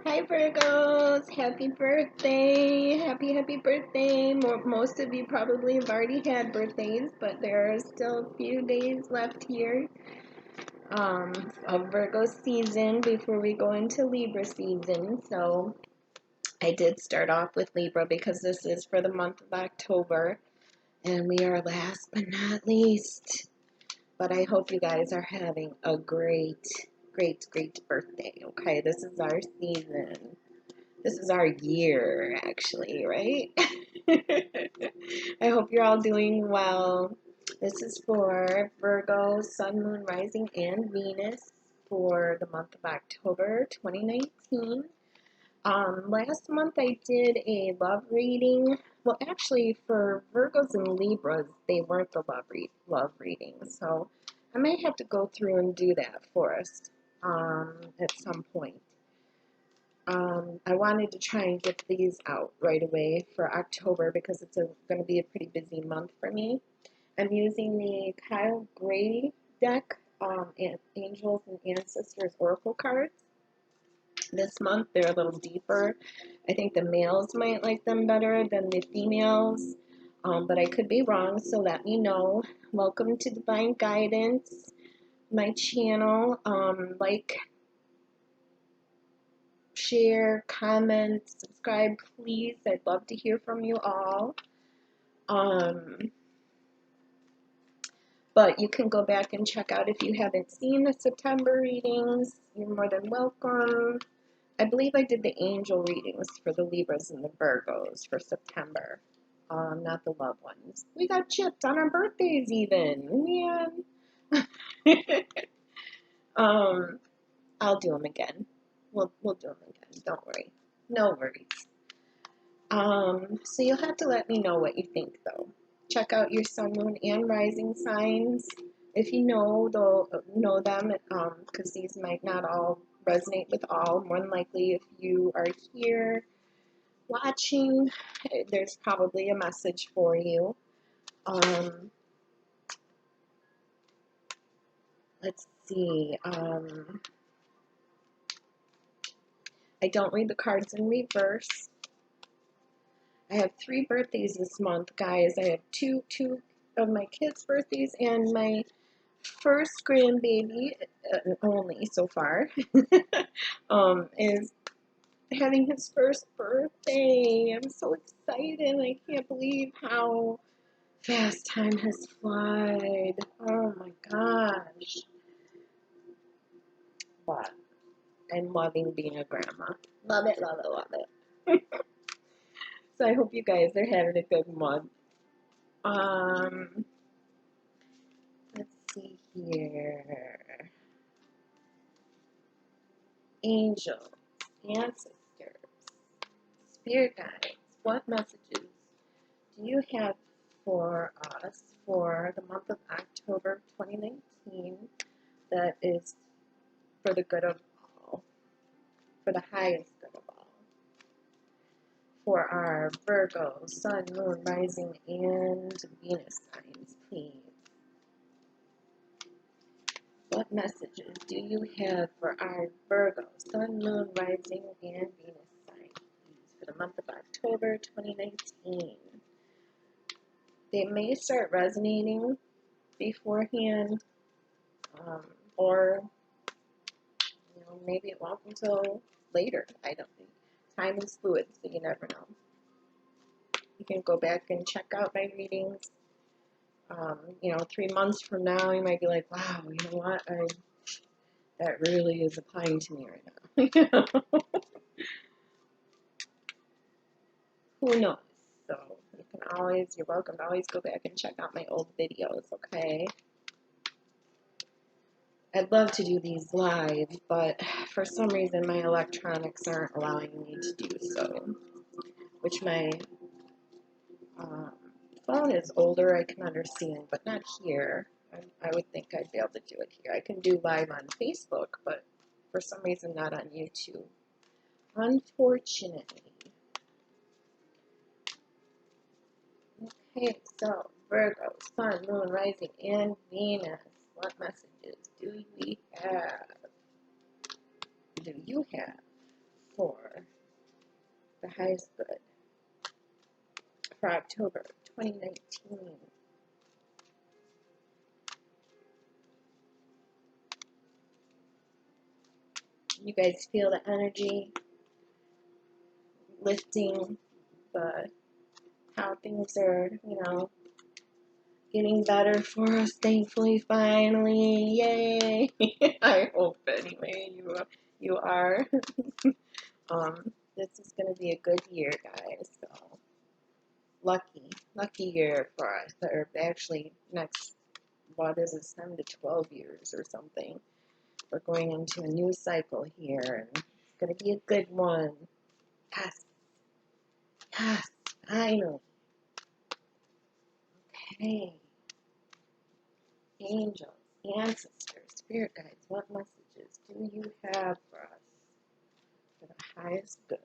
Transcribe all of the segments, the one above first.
Hi Virgos, happy birthday, happy birthday. Most of you probably have already had birthdays, but there are still a few days left here of Virgo season before we go into Libra season. So I did start off with Libra because this is for the month of October, and we are last but not least. But I hope you guys are having a great birthday. Okay, this is our season. This is our year, actually, right? I hope you're all doing well. This is for Virgo, Sun, Moon, Rising, and Venus for the month of October 2019. Last month I did a love reading. Well, actually, for Virgos and Libras, they weren't the love readings. So I might have to go through and do that for us at some point. I wanted to try and get these out right away for October because it's going to be a pretty busy month for me. I'm using the Kyle Gray deck, Angels and Ancestors Oracle cards. This month they're a little deeper. I think the males might like them better than the females, but I could be wrong, so let me know. Welcome to Divine Guidance, my channel. Share, comment, subscribe, please. I'd love to hear from you all. But you can go back and check out if you haven't seen the September readings. You're more than welcome. I believe I did the angel readings for the Libras and the Virgos for September. Not the love ones. We got chipped on our birthdays even. Man. I'll do them again. We'll do them again. Don't worry. No worries. So you'll have to let me know what you think, though. Check out your sun, moon, and rising signs. If you know them, because these might not all resonate with all. More than likely, if you are here watching, there's probably a message for you. Let's see. I don't read the cards in reverse. I have 3 birthdays this month, guys. I have two of my kids' birthdays and my first grandbaby, only so far, is having his first birthday. I'm so excited. I can't believe how fast time has flown. Oh my gosh. But I'm loving being a grandma. Love it, love it, love it. So I hope you guys are having a good month. Let's see here. Angels, ancestors, spirit guides, what messages do you have for us for the month of October 2019 that is for the good of all, for the highest good of all? For our Virgo, Sun, Moon, Rising, and Venus signs, please. What messages do you have for our Virgo, Sun, Moon, Rising, and Venus signs, please, for the month of October 2019? They may start resonating beforehand, or maybe it won't until later. I don't think. Time is fluid, so you never know. You can go back and check out my readings. 3 months from now, you might be like, wow, you know what? That really is applying to me right now. Who knows? So you're welcome to always go back and check out my old videos, okay? I'd love to do these live, but for some reason my electronics aren't allowing me to do so. Which my phone is older, I can understand, but not here. I would think I'd be able to do it here. I can do live on Facebook, but for some reason not on YouTube. Unfortunately. Okay, so Virgo, Sun, Moon, Rising, and Venus. What messages do we have? Do you have for the highest good for October 2019. You guys feel the energy lifting, the how things are, getting better for us, thankfully, finally. Yay! I hope anyway you are. This is gonna be a good year, guys. So lucky year for us. Or actually, next, what is it, 7 to 12 years or something. We're going into a new cycle here, and it's gonna be a good one. Yes, yes, finally. Okay, angels, ancestors, spirit guides, what messages do you have for us for the highest good?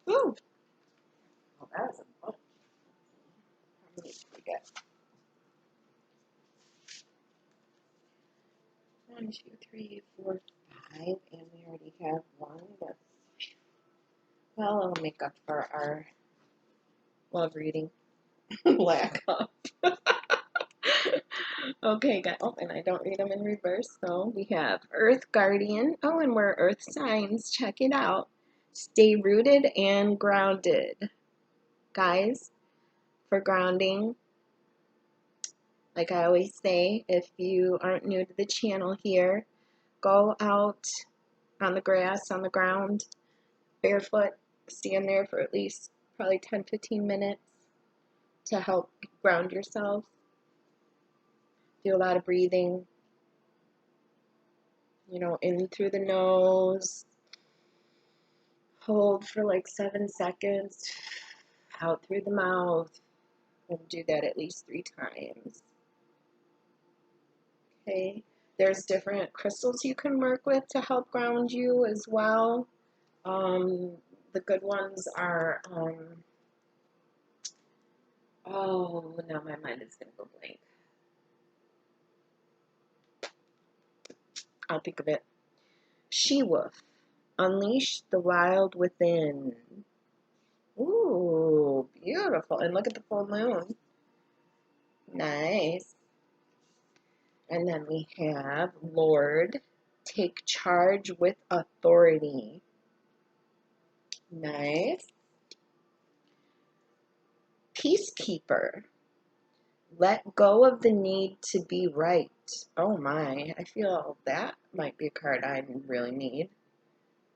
Woo! Oh, that was a bunch. How many did we get? 1, 2, 3, 4, 5, and we already have one. That's, well, it'll make up for our love reading lack of. Okay, guys. Oh, and I don't read them in reverse. So we have Earth Guardian. Oh, and we're Earth signs. Check it out. Stay rooted and grounded. Guys, for grounding, like I always say, if you aren't new to the channel here, go out on the grass, on the ground, barefoot, stand there for at least probably 10-15 minutes to help ground yourself. Do a lot of breathing, in through the nose, hold for like 7 seconds, out through the mouth, and do that at least 3 times. Okay, there's different crystals you can work with to help ground you as well. The good ones are, oh, now my mind is going to go blank. I'll think of it. She-wolf, unleash the wild within. Ooh, beautiful. And look at the full moon. Nice. And then we have Lord, take charge with authority. Nice. Peacekeeper, let go of the need to be right. Oh my, I feel that might be a card I really need.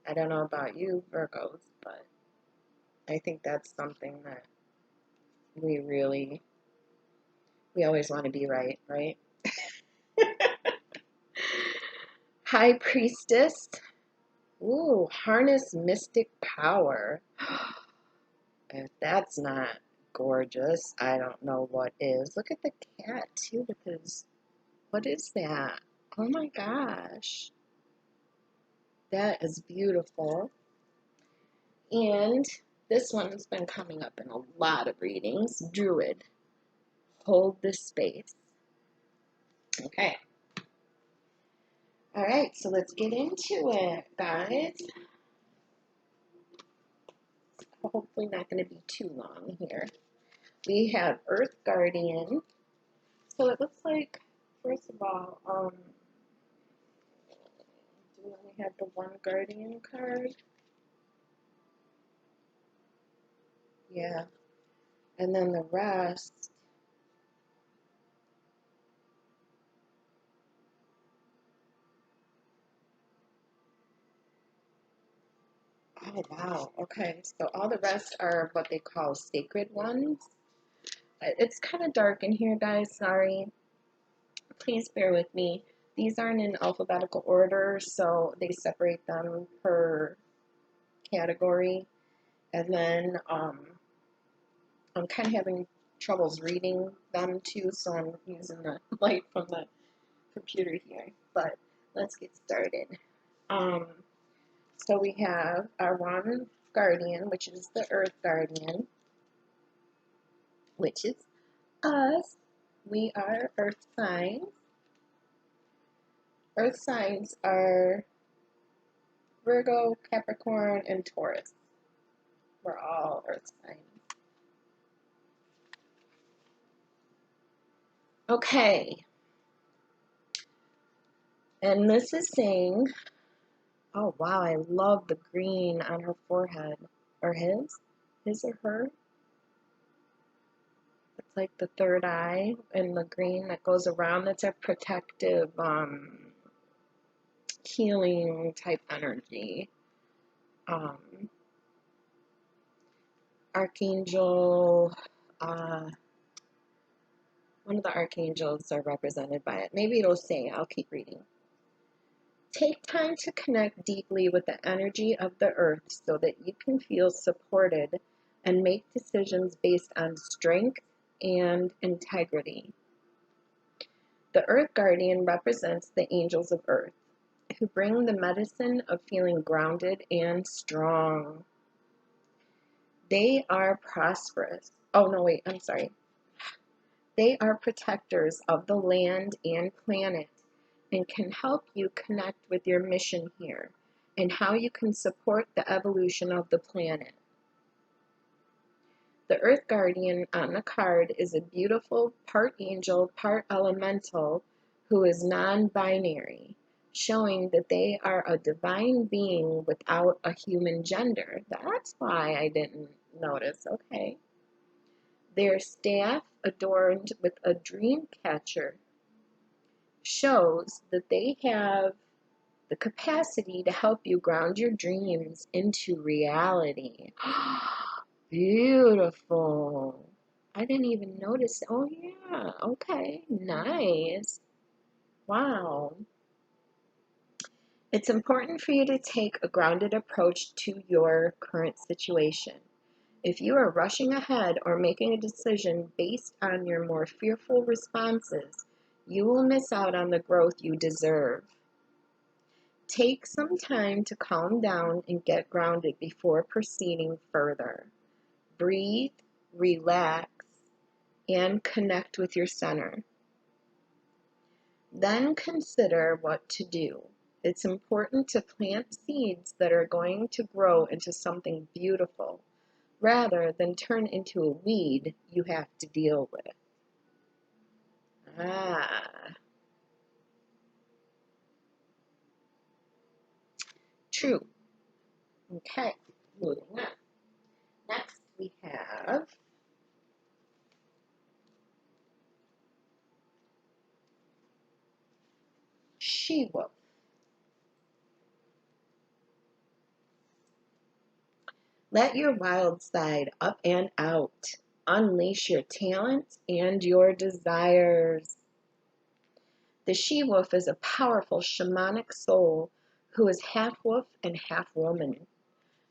I don't know about you, Virgos, but I think that's something that we always want to be right, right? High Priestess. Ooh, harness mystic power. If that's not gorgeous, I don't know what is. Look at the cat, too, with his... What is that? Oh my gosh. That is beautiful. And this one has been coming up in a lot of readings. Druid. Hold this space. Okay. All right, so let's get into it, guys. Hopefully not going to be too long here. We have Earth Guardian. So it looks like, first of all, do we only have the one Guardian card? Yeah. And then the rest. Oh, wow. Okay. So all the rest are what they call sacred ones. It's kind of dark in here, guys. Sorry. Please bear with me. These aren't in alphabetical order, so they separate them per category. And then I'm kind of having troubles reading them too, so I'm using the light from the computer here. But let's get started. So we have our one guardian, which is the earth guardian, which is us. We are earth signs. Earth signs are Virgo, Capricorn, and Taurus. We're all earth signs. Okay. And this is saying, oh wow, I love the green on her forehead. Or his or her. It's like the third eye and the green that goes around. That's a protective, healing type energy. Archangel, one of the archangels are represented by it. Maybe it'll say, I'll keep reading. Take time to connect deeply with the energy of the earth so that you can feel supported and make decisions based on strength and integrity. The earth guardian represents the angels of earth, who bring the medicine of feeling grounded and strong. They are prosperous. Oh, no, wait, I'm sorry. They are protectors of the land and planet and can help you connect with your mission here and how you can support the evolution of the planet. The Earth Guardian on the card is a beautiful part angel, part elemental who is non-binary, showing that they are a divine being without a human gender. That's why I didn't notice. Okay. Their staff, adorned with a dream catcher, shows that they have the capacity to help you ground your dreams into reality. Beautiful. I didn't even notice. Oh, yeah. Okay. Nice. Wow. It's important for you to take a grounded approach to your current situation. If you are rushing ahead or making a decision based on your more fearful responses, you will miss out on the growth you deserve. Take some time to calm down and get grounded before proceeding further. Breathe, relax, and connect with your center. Then consider what to do. It's important to plant seeds that are going to grow into something beautiful, rather than turn into a weed you have to deal with. True. Okay, moving on. Next we have she-wolf. Let your wild side up and out. Unleash your talents and your desires. The she-wolf is a powerful shamanic soul who is half wolf and half woman.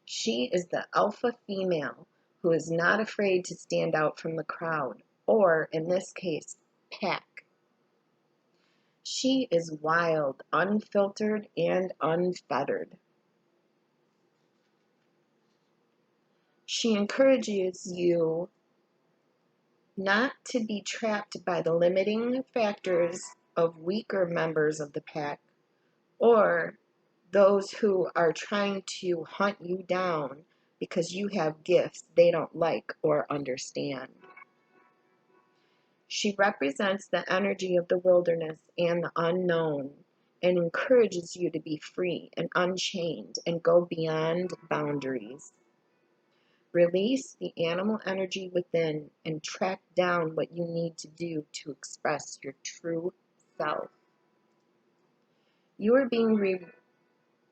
She is the alpha female who is not afraid to stand out from the crowd, or in this case, pack. She is wild, unfiltered, and unfettered. She encourages you not to be trapped by the limiting factors of weaker members of the pack or those who are trying to hunt you down because you have gifts they don't like or understand. She represents the energy of the wilderness and the unknown and encourages you to be free and unchained and go beyond boundaries. Release the animal energy within and track down what you need to do to express your true self. You are being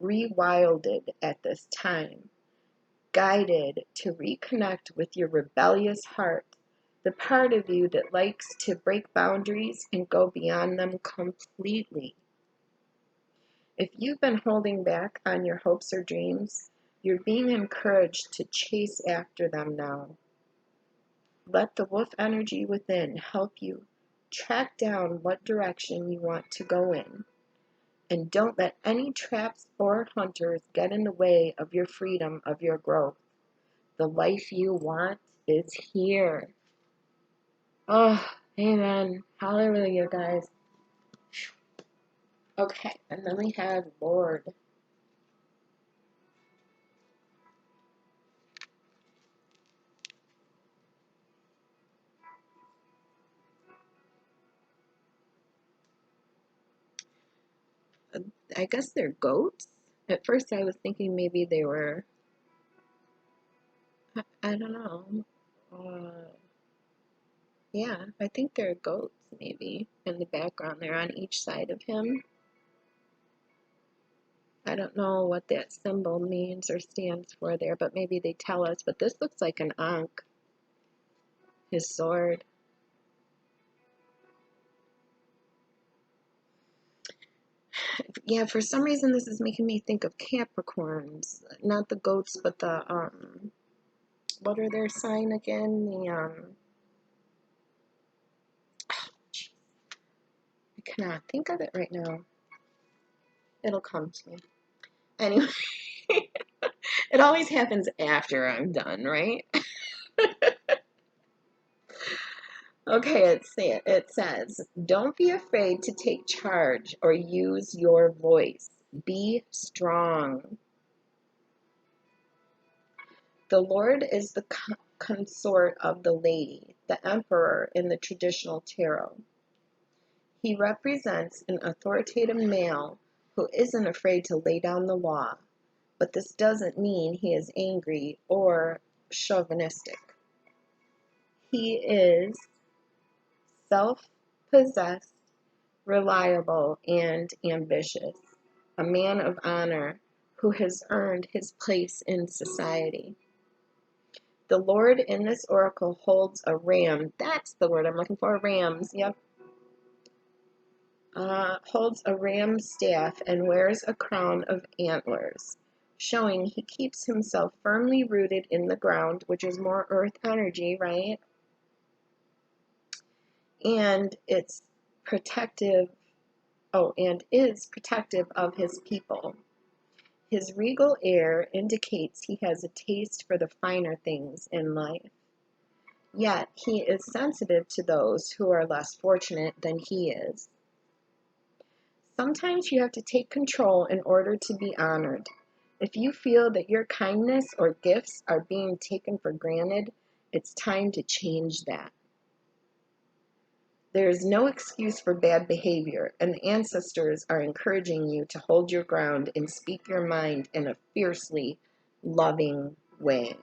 rewilded at this time, guided to reconnect with your rebellious heart, the part of you that likes to break boundaries and go beyond them completely. If you've been holding back on your hopes or dreams, you're being encouraged to chase after them now. Let the wolf energy within help you track down what direction you want to go in. And don't let any traps or hunters get in the way of your freedom, of your growth. The life you want is here. Oh, amen. Hallelujah, guys. Okay, and then we had Lord. I guess they're goats. At first I was thinking maybe they were, I don't know. Yeah, I think they're goats maybe in the background. They're on each side of him. I don't know what that symbol means or stands for there, but maybe they tell us. But this looks like an Ankh, his sword. Yeah, for some reason this is making me think of Capricorns. Not the goats, but the, what are their sign again? I cannot think of it right now. It'll come to me. Anyway, it always happens after I'm done, right? Okay, it says, don't be afraid to take charge or use your voice. Be strong. The Lord is the consort of the lady, the emperor in the traditional tarot. He represents an authoritative male who isn't afraid to lay down the law, but this doesn't mean he is angry or chauvinistic. He is self-possessed, reliable, and ambitious, a man of honor who has earned his place in society. The Lord in this oracle holds a ram. That's the word I'm looking for, rams, yep. Holds a ram staff and wears a crown of antlers, showing he keeps himself firmly rooted in the ground, which is more earth energy, right? And it's protective, and is protective of his people. His regal air indicates he has a taste for the finer things in life. Yet he is sensitive to those who are less fortunate than he is. Sometimes you have to take control in order to be honored. If you feel that your kindness or gifts are being taken for granted, it's time to change that. There is no excuse for bad behavior, and the ancestors are encouraging you to hold your ground and speak your mind in a fiercely loving way.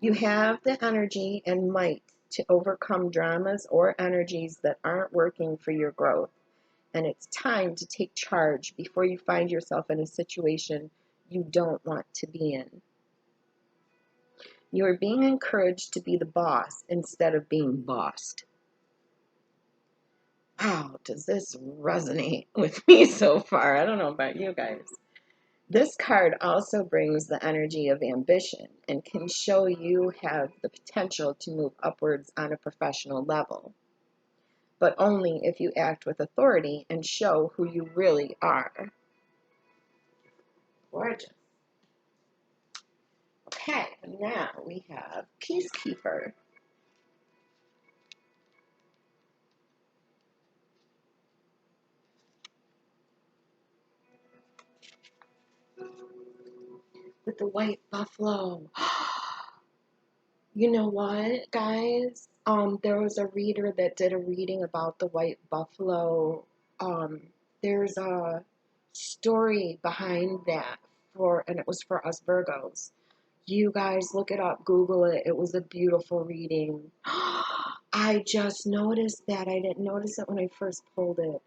You have the energy and might to overcome dramas or energies that aren't working for your growth, and it's time to take charge before you find yourself in a situation you don't want to be in. You are being encouraged to be the boss instead of being bossed. Wow, does this resonate with me so far? I don't know about you guys. This card also brings the energy of ambition and can show you have the potential to move upwards on a professional level, but only if you act with authority and show who you really are. Gorgeous. Okay, now we have Peacekeeper. With the white buffalo. You know what, guys? There was a reader that did a reading about the white buffalo. There's a story behind that and it was for us Virgos. You guys look it up, Google it. It was a beautiful reading. I just noticed that. I didn't notice it when I first pulled it.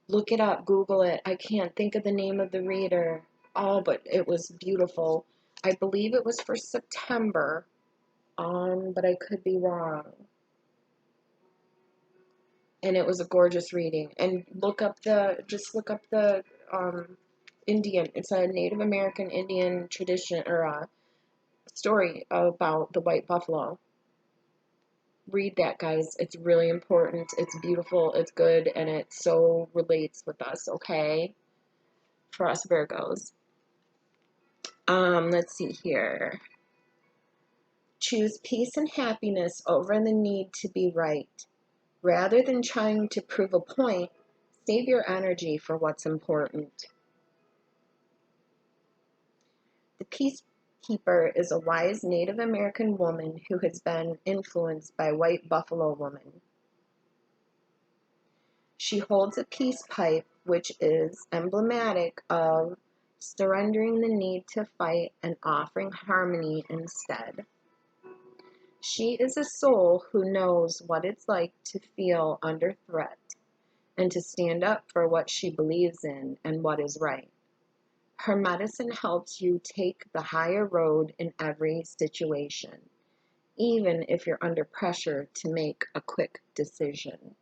Look it up, Google it. I can't think of the name of the reader. Oh, but it was beautiful. I believe it was for September, but I could be wrong. And it was a gorgeous reading. And just look up the Indian. It's a Native American Indian tradition or story about the white buffalo. read that, guys. It's really important. It's beautiful. It's good. And it so relates with us, okay? For us Virgos. Let's see here. Choose peace and happiness over the need to be right. Rather than trying to prove a point, save your energy for what's important. The peacekeeper is a wise Native American woman who has been influenced by white buffalo women. She holds a peace pipe, which is emblematic of surrendering the need to fight and offering harmony instead. She is a soul who knows what it's like to feel under threat and to stand up for what she believes in and what is right. Her medicine helps you take the higher road in every situation, even if you're under pressure to make a quick decision.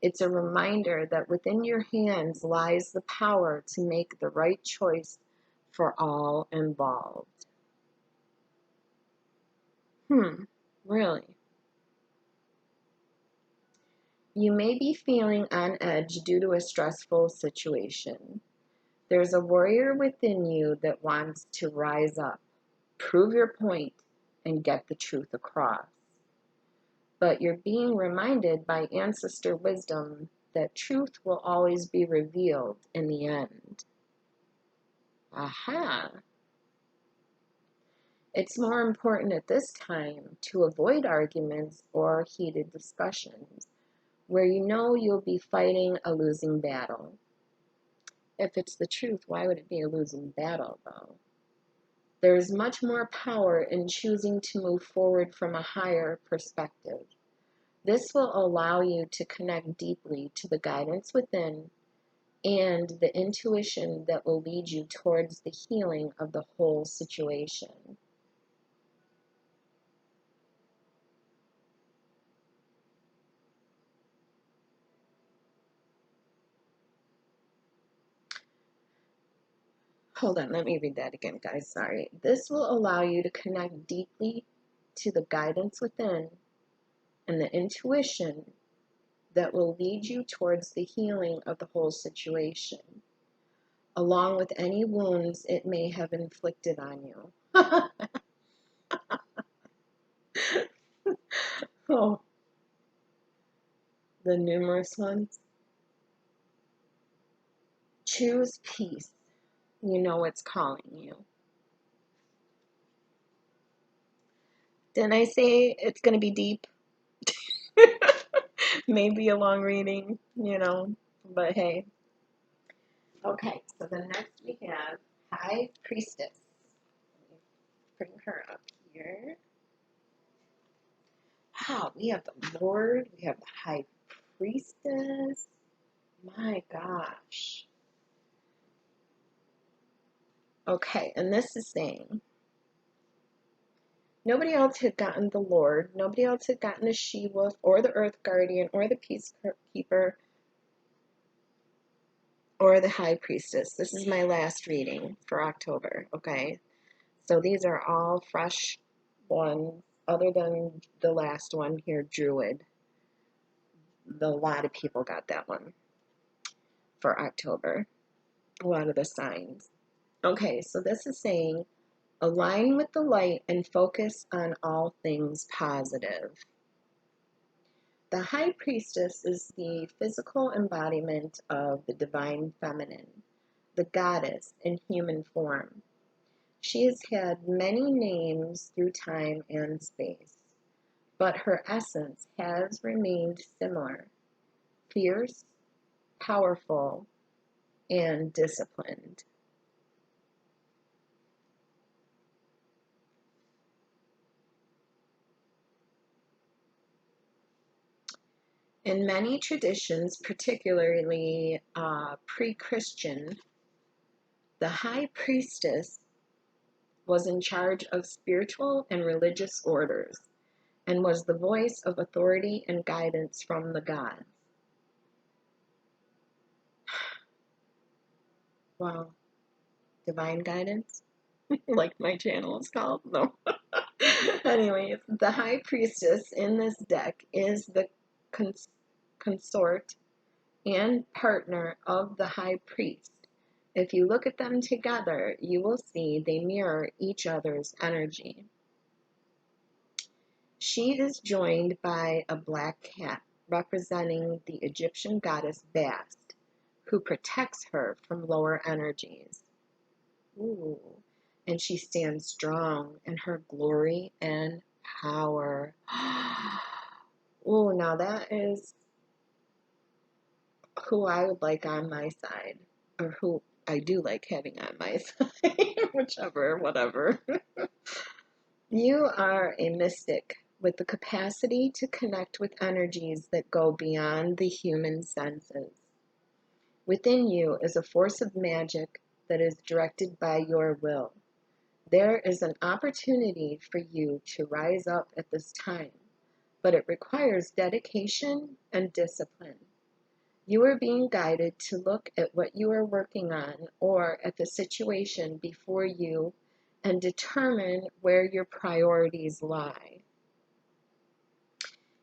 It's a reminder that within your hands lies the power to make the right choice for all involved. Really? You may be feeling on edge due to a stressful situation. There's a warrior within you that wants to rise up, prove your point, and get the truth across. But you're being reminded by ancestor wisdom that truth will always be revealed in the end. Aha! It's more important at this time to avoid arguments or heated discussions where you know you'll be fighting a losing battle. If it's the truth, why would it be a losing battle, though? There is much more power in choosing to move forward from a higher perspective. This will allow you to connect deeply to the guidance within and the intuition that will lead you towards the healing of the whole situation. Hold on, let me read that again, guys. Sorry. This will allow you to connect deeply to the guidance within and the intuition that will lead you towards the healing of the whole situation, along with any wounds it may have inflicted on you. Oh, the numerous ones. Choose peace. You know it's calling you. Didn't I say it's going to be deep? Maybe a long reading, but hey. Okay, so the next we have High Priestess. Let me bring her up here. Wow, we have the Lord, we have the High Priestess. My gosh. Okay, and this is saying nobody else had gotten the Lord, nobody else had gotten the She-Wolf or the Earth Guardian or the Peacekeeper or the High Priestess. This is my last reading for October, okay? So these are all fresh ones, other than the last one here, Druid. A lot of people got that one for October. A lot of the signs. Okay, so this is saying, align with the light and focus on all things positive. The High Priestess is the physical embodiment of the divine feminine, the goddess in human form. She has had many names through time and space, but her essence has remained similar: fierce, powerful, and disciplined. In many traditions, particularly pre-Christian, the high priestess was in charge of spiritual and religious orders and was the voice of authority and guidance from the gods. Wow, divine guidance, like my channel is called. No. Anyways, the High Priestess in this deck is the cons consort and partner of the High Priest. If you look at them together, you will see they mirror each other's energy. She is joined by a black cat representing the Egyptian goddess Bast, who protects her from lower energies. Ooh. And she stands strong in her glory and power. Oh, now that is who I would like on my side, or who I do like having on my side, whichever, whatever. You are a mystic with the capacity to connect with energies that go beyond the human senses. Within you is a force of magic that is directed by your will. There is an opportunity for you to rise up at this time, but it requires dedication and discipline. You are being guided to look at what you are working on or at the situation before you and determine where your priorities lie.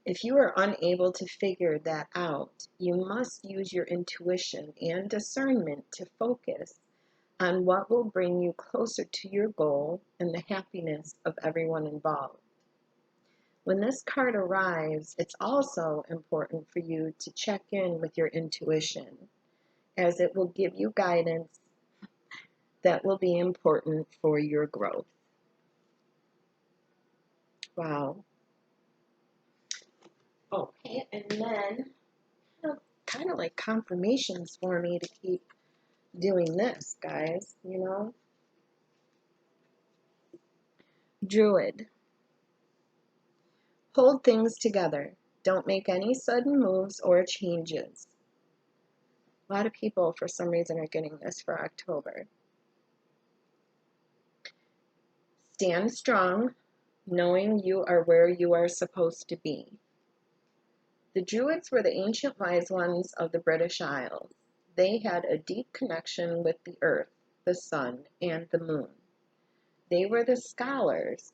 If you are unable to figure that out, you must use your intuition and discernment to focus on what will bring you closer to your goal and the happiness of everyone involved. When this card arrives, it's also important for you to check in with your intuition, as it will give you guidance that will be important for your growth. Wow. Okay, and then kind of like confirmations for me to keep doing this, guys, you know? Druid. Hold things together. Don't make any sudden moves or changes. A lot of people, for some reason, are getting this for October. Stand strong, knowing you are where you are supposed to be. The Druids were the ancient wise ones of the British Isles. They had a deep connection with the earth, the sun, and the moon. They were the scholars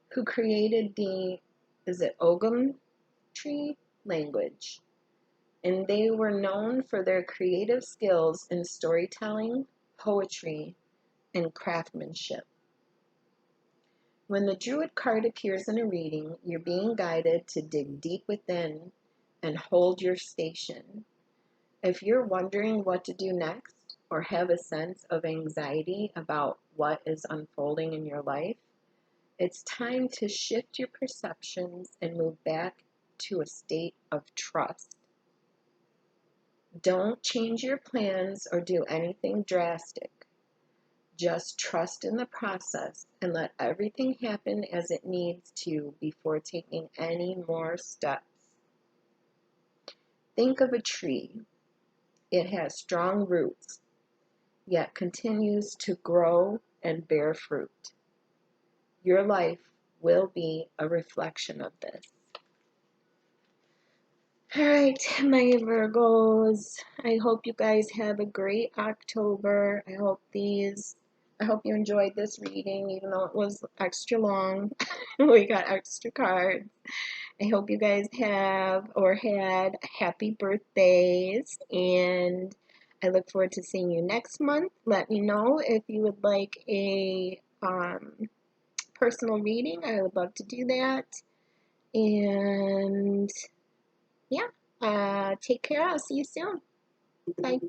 who created the, is it Ogham tree language? And they were known for their creative skills in storytelling, poetry, and craftsmanship. When the Druid card appears in a reading, you're being guided to dig deep within and hold your station. If you're wondering what to do next or have a sense of anxiety about what is unfolding in your life, it's time to shift your perceptions and move back to a state of trust. Don't change your plans or do anything drastic. Just trust in the process and let everything happen as it needs to before taking any more steps. Think of a tree. It has strong roots, yet continues to grow and bear fruit. Your life will be a reflection of this. All right, my Virgos, I hope you guys have a great October. I hope you enjoyed this reading, even though it was extra long. We got extra cards. I hope you guys have or had happy birthdays, and I look forward to seeing you next month. Let me know if you would like a personal reading. I would love to do that. And yeah, take care. I'll see you soon. Bye.